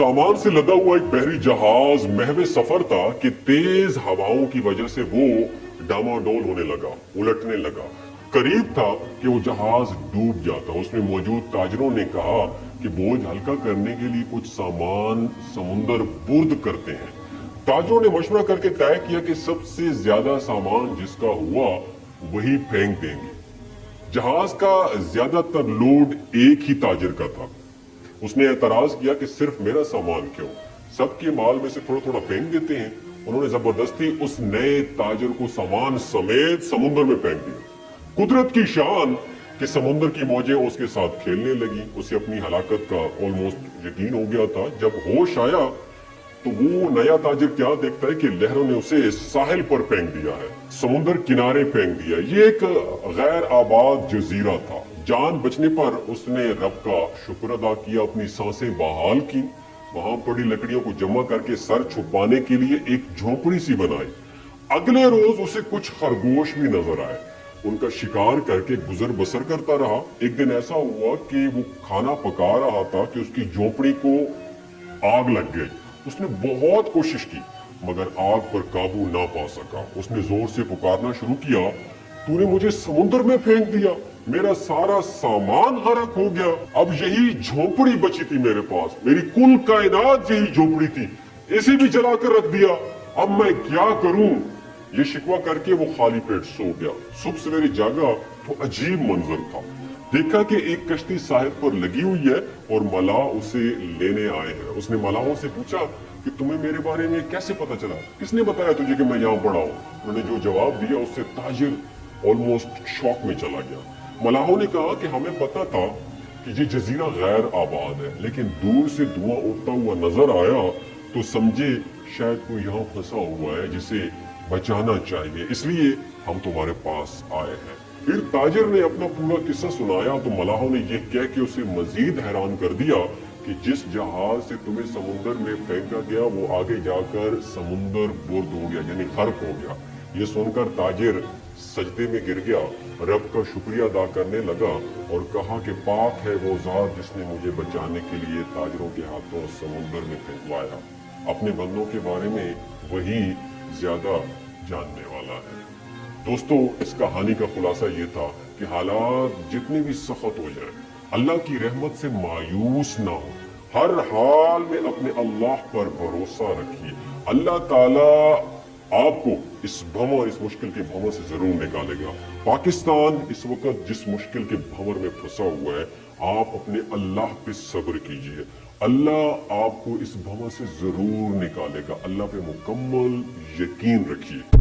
सामान से लदा हुआ एक बहरी जहाज महवे सफर था कि तेज हवाओं की वजह से वो डामाडोल होने लगा, उलटने लगा। करीब था कि वो जहाज डूब जाता। उसमें मौजूद ताजरों ने कहा कि बोझ हल्का करने के लिए कुछ सामान समुंदर बुर्द करते हैं। ताजरों ने मशवरा करके तय किया कि सबसे ज्यादा सामान जिसका हुआ वही फेंक देंगे। जहाज का ज्यादातर लोड एक ही ताजिर का था। उसने एतराज किया कि सिर्फ मेरा सामान क्यों, सबके माल में से थोड़ा थोड़ा फेंक देते हैं। उन्होंने जबरदस्ती उस नए ताजिर को सामान समेत समुद्र में फेंक दिया। कुदरत की शान कि समुद्र की मौजें उसके साथ खेलने लगी। उसे अपनी हलाकत का ऑलमोस्ट यकीन हो गया था। जब होश आया तो वो नया ताजिर क्या देखता है कि लहरों ने उसे साहिल पर फेंक दिया है, समुद्र किनारे फेंक दिया। ये एक गैर आबाद जजीरा था। जान बचने पर उसने रब का शुक्र अदा किया, अपनी सांसें बहाल की। वहां पड़ी लकड़ियों को जमा करके सर छुपाने के लिए एक झोपड़ी सी बनाई। अगले रोज उसे कुछ खरगोश भी नजर आए। उनका शिकार करके गुजर बसर करता रहा। एक दिन ऐसा हुआ कि वो खाना पका रहा था कि उसकी झोपड़ी को आग लग गई। उसने बहुत कोशिश की मगर आग पर काबू ना पा सका। उसने जोर से पुकारना शुरू किया, तूने मुझे समुद्र में फेंक दिया, मेरा सारा सामान गरक हो गया। अब यही झोपड़ी बची थी मेरे पास, मेरी कुल कायनात यही झोपड़ी थी, इसे भी जलाकर रख दिया। अब मैं क्या करूं? ये शिकवा करके वो खाली पेट सो गया। सुबह सवेरे जागा तो अजीब मंजर था। देखा कि एक कश्ती साहिल पर लगी हुई है और मलाह उसे लेने आए हैं। उसने मलाहों से पूछा कि तुम्हें मेरे बारे में कैसे पता चला, किसने बताया तुझे कि मैं यहाँ पड़ा हूँ? उन्होंने जो जवाब दिया उससे ताजिर ऑलमोस्ट शॉक में चला गया। मलाहों ने कहा कि हमें पता था कि ये जजीरा गैर आबाद है, लेकिन दूर से धुआं उठता हुआ नजर आया तो समझे शायद कोई यहाँ फंसा हुआ है जिसे बचाना चाहिए, इसलिए हम तुम्हारे पास आए हैं। फिर ताजिर ने अपना पूरा किस्सा सुनाया तो मलाहों ने यह कह के उसे मजीद हैरान कर दिया कि जिस जहाज से तुम्हें समुद्र में फेंका गया वो आगे जाकर समुद्र बुर्द हो गया, यानी गर्क हो गया। ये सुनकर ताजिर सजदे में गिर गया, रब का शुक्रिया अदा करने लगा और कहा कि पाक है वो जात जिसने मुझे बचाने के लिए ताजिरों के हाथों समुद्र में फेंकवाया। अपने बंदों के बारे में वही ज्यादा जानने वाला है। दोस्तों, इस कहानी का खुलासा ये था कि हालात जितने भी सख्त हो जाए, अल्लाह की रहमत से मायूस ना हो। हर हाल में अपने अल्लाह पर भरोसा रखिए। अल्लाह ताला आपको इस भंवर, इस मुश्किल के भंवर से जरूर निकालेगा। पाकिस्तान इस वक्त जिस मुश्किल के भंवर में फंसा हुआ है, आप अपने अल्लाह पे सब्र कीजिए। अल्लाह आपको इस भंवर से जरूर निकालेगा। अल्लाह पे मुकम्मल यकीन रखिए।